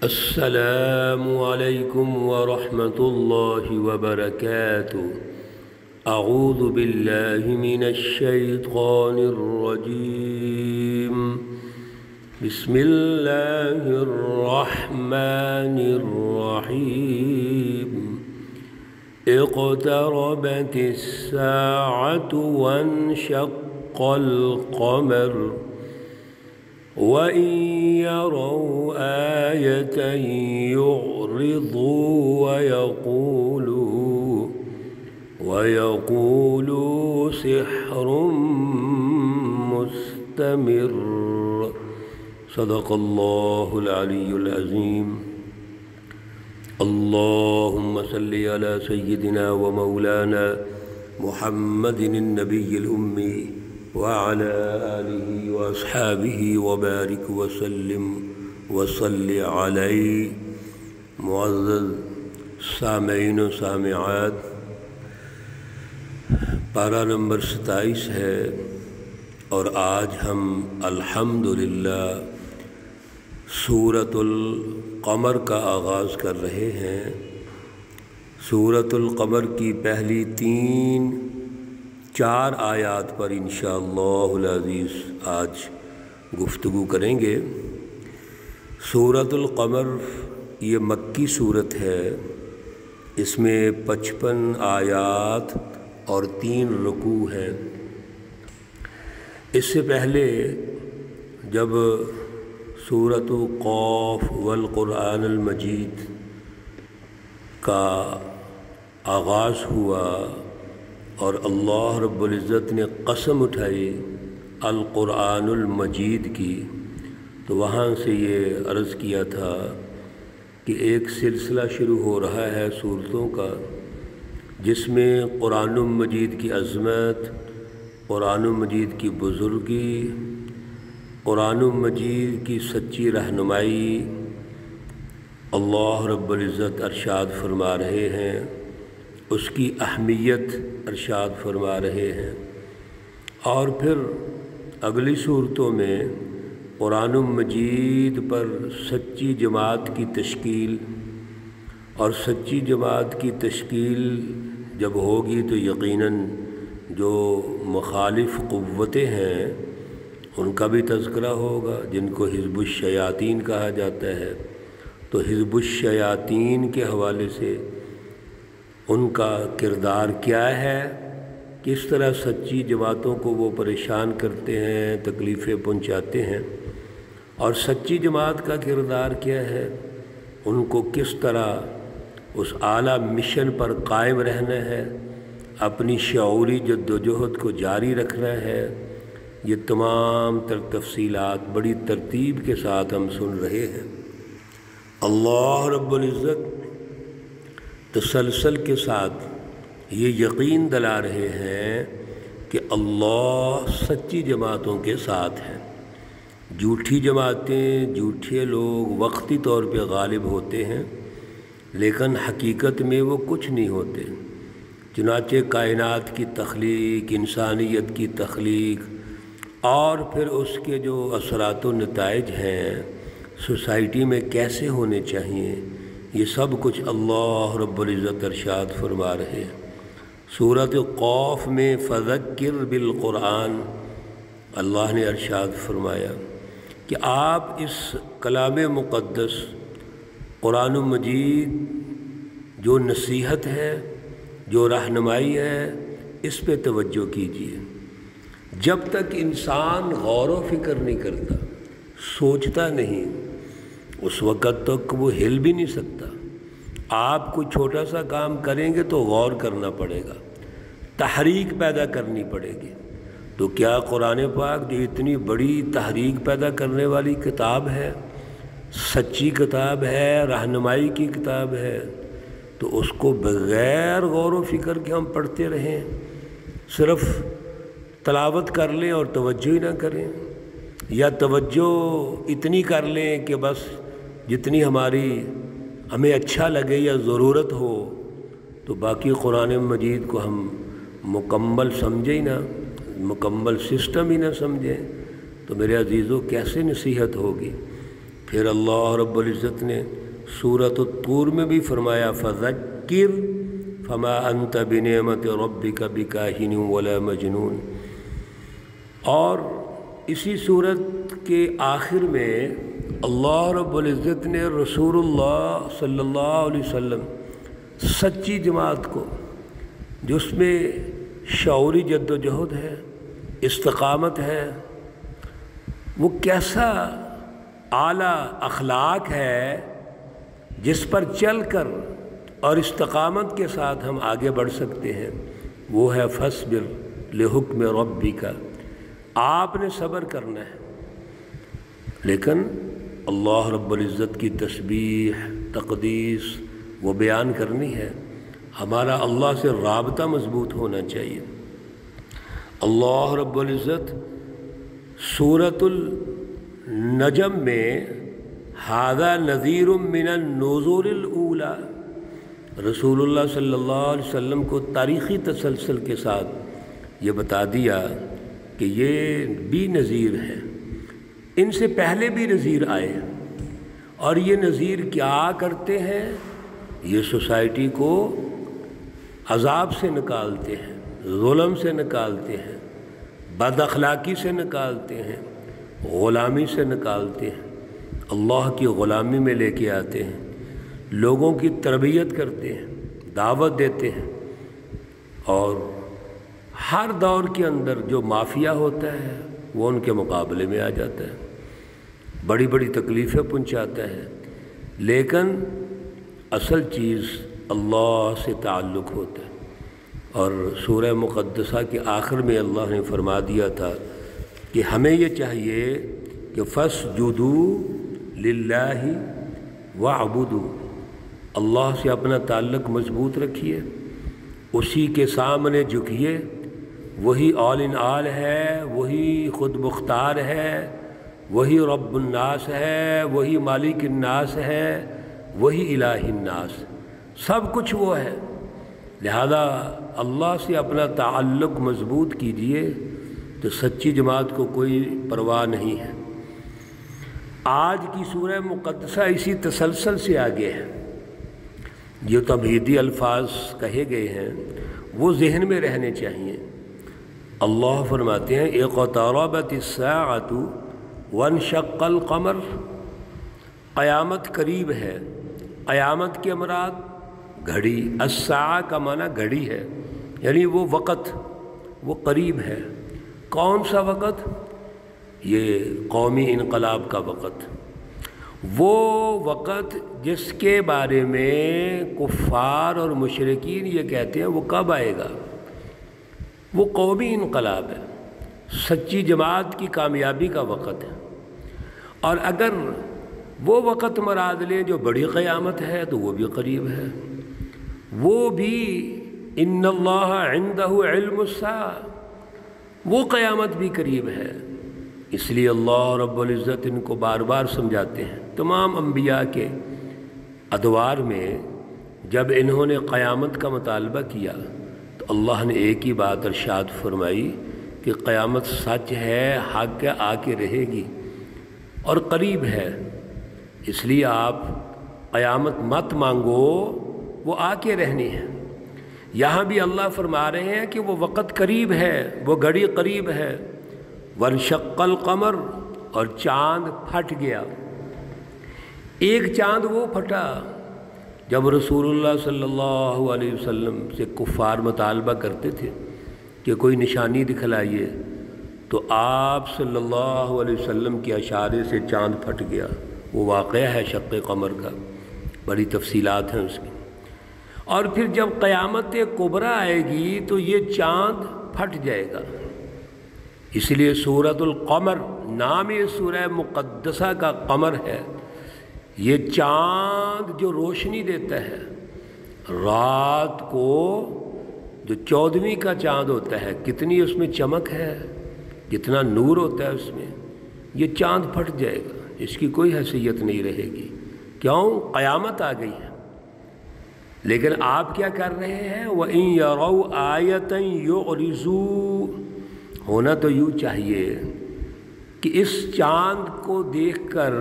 السلام علیکم ورحمۃ اللہ وبرکاتہ۔ اعوذ باللہ من الشیطان الرجیم، بسم اللہ الرحمن الرحیم۔ اقتربت الساعة وانشق القمر وَإِن يَرَوْا آيَةً يُعْرِضُوا وَيَقُولُوا سِحْرٌ مُسْتَمِرٌّ۔ صدق اللہ العلی العظیم۔ اللہم صلی علی سیدنا و مولانا محمد النبی الأمی وعلى آلہ واصحابہ وبارک وسلم وصلی علیہ۔ معزز سامعین و سامعات، پارہ نمبر 27 ہے اور آج ہم الحمدللہ سورۃ القمر کا آغاز کر رہے ہیں۔ سورۃ القمر کی پہلی 4 آیات پر انشاءاللہ العزیز آج گفتگو کریں گے۔ سورۃ القمر یہ مکی صورت ہے، اس میں 55 آیات اور 3 رکوع ہیں۔ اس سے پہلے جب سورۃ قاف والقرآن المجید کا آغاز ہوا اور اللہ رب العزت نے قسم اٹھائی القرآن المجید کی، تو وہاں سے یہ عرض کیا تھا کہ ایک سلسلہ شروع ہو رہا ہے سورتوں کا، جس میں قرآن مجید کی عظمت، قرآن مجید کی بزرگی، قرآن مجید کی سچی رہنمائی اللہ رب العزت ارشاد فرما رہے ہیں، اس کی اہمیت ارشاد فرما رہے ہیں۔ اور پھر اگلی صورتوں میں قرآن مجید پر سچی جماعت کی تشکیل، اور سچی جماعت کی تشکیل جب ہوگی تو یقیناً جو مخالف قوتیں ہیں ان کا بھی تذکرہ ہوگا، جن کو حزب الشیاطین کہا جاتا ہے۔ تو حزب الشیاطین کے حوالے سے ان کا کردار کیا ہے، کس طرح سچی جماعتوں کو وہ پریشان کرتے ہیں، تکلیفیں پہنچاتے ہیں، اور سچی جماعت کا کردار کیا ہے، ان کو کس طرح اس اعلیٰ مشن پر قائم رہنا ہے، اپنی شعوری جدوجہد کو جاری رکھنا ہے۔ یہ تمام تفصیلات بڑی ترتیب کے ساتھ ہم سن رہے ہیں۔ اللہ رب العزت تسلسل کے ساتھ یہ یقین دلا رہے ہیں کہ اللہ سچی جماعتوں کے ساتھ ہیں۔ جھوٹی جماعتیں، جھوٹے لوگ وقتی طور پہ غالب ہوتے ہیں، لیکن حقیقت میں وہ کچھ نہیں ہوتے۔ چنانچہ کائنات کی تخلیق، انسانیت کی تخلیق، اور پھر اس کے جو اثرات و نتائج ہیں سوسائٹی میں کیسے ہونے چاہیے، یہ سب کچھ اللہ رب العزت ارشاد فرما رہے ہیں۔ سورۃ قاف میں فذکر بالقرآن، اللہ نے ارشاد فرمایا کہ آپ اس کلام مقدس قرآن مجید جو نصیحت ہے، جو رہنمائی ہے، اس پہ توجہ کیجیے۔ جب تک انسان غور و فکر نہیں کرتا، سوچتا نہیں، اس وقت تک وہ ہل بھی نہیں سکتا۔ آپ کوئی چھوٹا سا کام کریں گے تو غور کرنا پڑے گا، تحریک پیدا کرنی پڑے گی۔ تو کیا قرآن پاک جو اتنی بڑی تحریک پیدا کرنے والی کتاب ہے، سچی کتاب ہے، رہنمائی کی کتاب ہے، تو اس کو بغیر غور و فکر کے ہم پڑھتے رہیں، صرف تلاوت کر لیں اور توجہ ہی نہ کریں، یا توجہ اتنی کر لیں کہ بس جتنی ہمیں اچھا لگے یا ضرورت ہو، تو باقی قرآن مجید کو ہم مکمل سمجھے ہی نہ، مکمل سسٹم ہی نہ سمجھیں، تو میرے عزیزوں کیسے نصیحت ہوگی؟ پھر اللہ رب العزت نے سورۃ الطور میں بھی فرمایا فذکر فما انت بنعمت ربک بکاہن ولا مجنون، اور اسی صورت کے آخر میں اللہ رب العزت نے رسول اللہ صلی اللہ علیہ وسلم سچی جماعت کو، جس میں شعوری جد و جہد ہے، استقامت ہے، وہ کیسا اعلیٰ اخلاق ہے جس پر چل کر اور استقامت کے ساتھ ہم آگے بڑھ سکتے ہیں، وہ ہے فاصبر لحکم ربک، آپ نے صبر کرنا ہے، لیکن اللہ رب العزت کی تسبیح تقدیس وہ بیان کرنی ہے، ہمارا اللہ سے رابطہ مضبوط ہونا چاہیے۔ اللہ رب العزت سورۃ النجم میں ھذا نذیر من النذور الاولیٰ، رسول اللہ صلی اللہ علیہ وسلم کو تاریخی تسلسل کے ساتھ یہ بتا دیا کہ یہ بھی نذیر ہے، ان سے پہلے بھی نذیر آئے، اور یہ نذیر کیا کرتے ہیں؟ یہ سوسائٹی کو عذاب سے نکالتے ہیں، ظلم سے نکالتے ہیں، بد اخلاقی سے نکالتے ہیں، غلامی سے نکالتے ہیں، اللہ کی غلامی میں لے کے آتے ہیں، لوگوں کی تربیت کرتے ہیں، دعوت دیتے ہیں، اور ہر دور کے اندر جو مافیا ہوتا ہے وہ ان کے مقابلے میں آ جاتا ہے، بڑی بڑی تکلیفیں پہنچاتا ہے، لیکن اصل چیز اللہ سے تعلق ہوتا ہے۔ اور سورہ مقدسہ کے آخر میں اللہ نے فرما دیا تھا کہ ہمیں یہ چاہیے کہ فَاسْجُدُوا لِلَّهِ وَاعْبُدُوا، اللہ سے اپنا تعلق مضبوط رکھیے، اسی کے سامنے جھکیے، وہی آل ان آل ہے، وہی خود مختار ہے، وہی رب الناس ہے، وہی مالک الناس ہے، وہی الہ الناس، سب کچھ وہ ہے، لہذا اللہ سے اپنا تعلق مضبوط کیجئے تو سچی جماعت کو کوئی پرواہ نہیں ہے۔ آج کی سورہ مقدسہ اسی تسلسل سے آگے ہے، جو تمہیدی الفاظ کہے گئے ہیں وہ ذہن میں رہنے چاہیے۔ اللہ فرماتے ہیں اقتربت الساعۃ وانشق القمر، قیامت قریب ہے، قیامت کے مراد گھڑی، الساعہ کا معنی گھڑی ہے، یعنی وہ وقت وہ قریب ہے۔ کون سا وقت؟ یہ قومی انقلاب کا وقت، وہ وقت جس کے بارے میں کفار اور مشرکین یہ کہتے ہیں وہ کب آئے گا؟ وہ قومی انقلاب ہے، سچی جماعت کی کامیابی کا وقت ہے، اور اگر وہ وقت مراد لیں جو بڑی قیامت ہے تو وہ بھی قریب ہے، وہ بھی ان اللہ عندہ علم الساعہ، وہ قیامت بھی قریب ہے۔ اس لیے اللہ رب العزت ان کو بار بار سمجھاتے ہیں۔ تمام انبیاء کے ادوار میں جب انہوں نے قیامت کا مطالبہ کیا تو اللہ نے ایک ہی بات ارشاد فرمائی کہ قیامت سچ ہے، حق آ کے رہے گی اور قریب ہے، اس لیے آپ قیامت مت مانگو، وہ آ کے رہنی ہے۔ یہاں بھی اللہ فرما رہے ہیں کہ وہ وقت قریب ہے، وہ گھڑی قریب ہے۔ وانشق القمر، اور چاند پھٹ گیا۔ ایک چاند وہ پھٹا جب رسول اللہ صلی اللہ علیہ وسلم سے کفار مطالبہ کرتے تھے کہ کوئی نشانی دکھلائیے، تو آپ صلی اللہ علیہ وسلم کے اشارے سے چاند پھٹ گیا۔ وہ واقعہ ہے شق قمر کا، بڑی تفصیلات ہیں اس کی۔ اور پھر جب قیامت کبریٰ آئے گی تو یہ چاند پھٹ جائے گا۔ اس لیے سورۃ القمر نام یہ سورہ مقدسہ کا قمر ہے، یہ چاند جو روشنی دیتا ہے رات کو، جو 14ویں کا چاند ہوتا ہے، کتنی اس میں چمک ہے، کتنا نور ہوتا ہے اس میں، یہ چاند پھٹ جائے گا، اس کی کوئی حیثیت نہیں رہے گی۔ کیوں؟ قیامت آ گئی ہے۔ لیکن آپ کیا کر رہے ہیں؟ وَإِن يَرَوْا آیَةً يُعْرِضُوا، ہونا تو یوں چاہیے کہ اس چاند کو دیکھ کر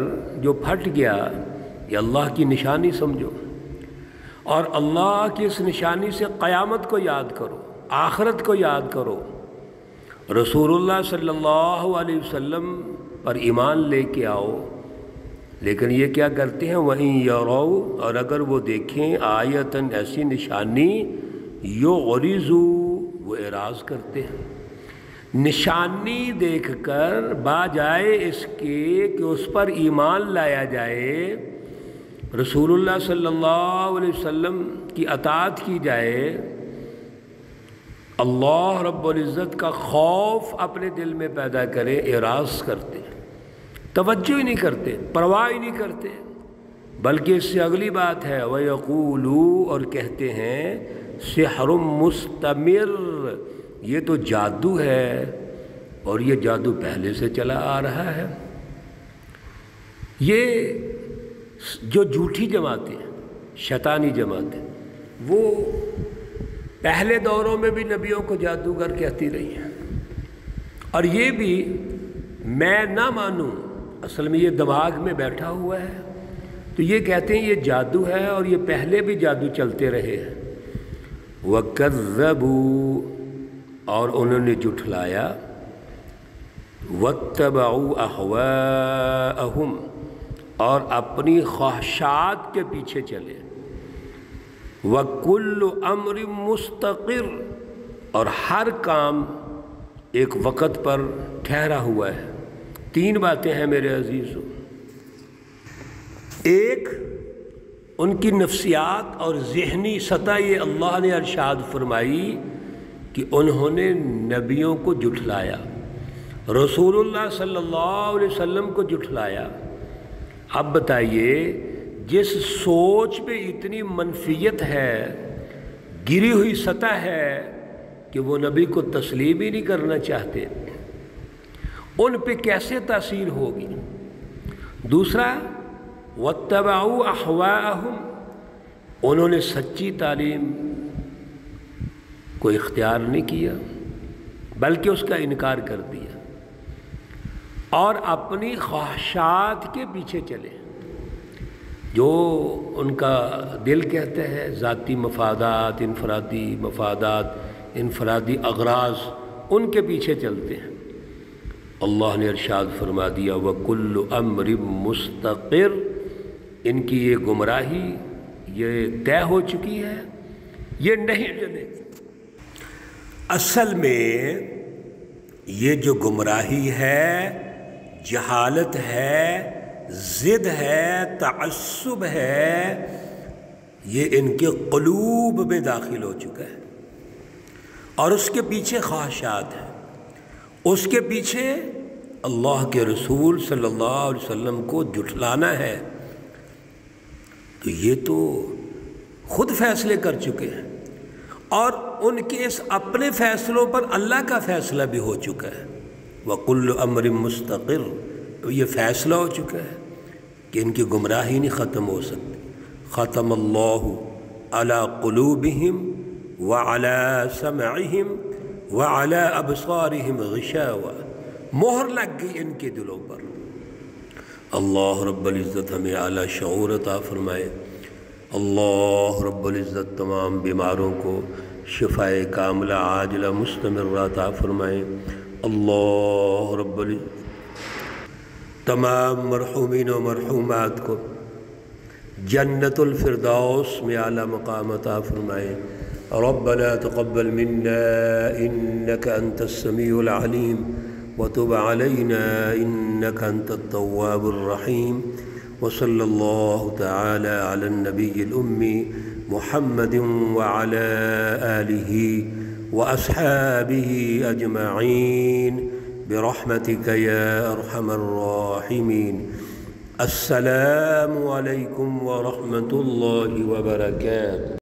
جو پھٹ گیا یہ اللہ کی نشانی سمجھو، اور اللہ کی اس نشانی سے قیامت کو یاد کرو، آخرت کو یاد کرو، رسول اللہ صلی اللہ علیہ وسلم پر ایمان لے کے آؤ۔ لیکن یہ کیا کرتے ہیں؟ وَإِن يَرَوْا، اور اگر وہ دیکھیں آیتاً ایسی نشانی، يُعْرِضُوا، وہ اعراض کرتے ہیں۔ نشانی دیکھ کر بجائے اس کے کہ اس پر ایمان لایا جائے، رسول اللہ صلی اللہ علیہ وسلم کی اطاعت کی جائے، اللہ رب العزت کا خوف اپنے دل میں پیدا کرے، اعراض کرتے، توجہ ہی نہیں کرتے، پرواہ ہی نہیں کرتے، بلکہ اس سے اگلی بات ہے وَيَقُولُوا، اور کہتے ہیں سحر مستمر، یہ تو جادو ہے اور یہ جادو پہلے سے چلا آ رہا ہے۔ یہ جو جھوٹی جماعتیں ہیں، شیطانی جماعتیں، وہ پہلے دوروں میں بھی نبیوں کو جادوگر کہتی رہی ہیں، اور یہ بھی میں نہ مانوں، اصل میں یہ دماغ میں بیٹھا ہوا ہے، تو یہ کہتے ہیں یہ جادو ہے اور یہ پہلے بھی جادو چلتے رہے ہیں۔ وَكَذَّبُوا، اور انہوں نے جھٹلایا، وَاتَّبَعُوا أَهْوَاءَهُمْ، اور اپنی خواہشات کے پیچھے چلے، وَكُلُّ أَمْرٍ مُسْتَقِرٍ، اور ہر کام ایک وقت پر ٹھہرا ہوا ہے۔ تین باتیں ہیں میرے عزیزو، ایک ان کی نفسیات اور ذہنی سطح، یہ اللہ نے ارشاد فرمائی کہ انہوں نے نبیوں کو جھٹلایا، رسول اللہ صلی اللہ علیہ وسلم کو جھٹلایا۔ اب بتائیے، جس سوچ پہ اتنی منفیت ہے، گری ہوئی سطح ہے کہ وہ نبی کو تسلیم ہی نہیں کرنا چاہتے، ان پہ کیسے تاثیر ہوگی؟ دوسرا، وَاتَّبَعُوا أَهْوَاءَهُمْ، انہوں نے سچی تعلیم کو اختیار نہیں کیا بلکہ اس کا انکار کر دیا، اور اپنی خواہشات کے پیچھے چلے، جو ان کا دل کہتا ہے، ذاتی مفادات، انفرادی مفادات، انفرادی اغراض، ان کے پیچھے چلتے ہیں۔ اللہ نے ارشاد فرما دیا وَكُلُّ أَمْرٍ مُسْتَقِرٍ، ان کی یہ گمراہی یہ طے ہو چکی ہے، یہ نہیں چلے گی۔ اصل میں یہ جو گمراہی ہے، جہالت ہے، ضد ہے، تعصب ہے، یہ ان کے قلوب میں داخل ہو چکا ہے، اور اس کے پیچھے خواہشات ہیں، اس کے پیچھے اللہ کے رسول صلی اللہ علیہ وسلم کو جھٹلانا ہے۔ تو یہ تو خود فیصلے کر چکے ہیں، اور ان کے اس اپنے فیصلوں پر اللہ کا فیصلہ بھی ہو چکا ہے۔ وَكُلُّ أَمْرٍ مُسْتَقِرٍ، تو یہ فیصلہ ہو چکا ہے کہ ان کی گمراہی نہیں ختم ہو سکتی۔ ختم اللہ علی قلوبہم وعلی سمعہم وعلی ابصارہم غشاوہ، مہر لگ گئی ان کے دلوں پر۔ اللہ رب العزت ہمیں اعلیٰ شعور عطا فرمائے۔ اللہ رب العزت تمام بیماروں کو شفائے کاملہ عاجلہ مستمرہ عطا فرمائے۔ اللہ رب العزت تمام مرحومین و مرحومات کو جنت الفردوس میں اعلیٰ مقام عطا فرمائے۔ ربنا تقبل منا انك انت السميع العليم وتب علينا انك انت التواب الرحيم، وصلى الله تعالى على النبي الأمي محمد وعلى آله وأصحابه أجمعين برحمتك يا أرحم الراحمين۔ السلام عليكم ورحمة الله وبركاته۔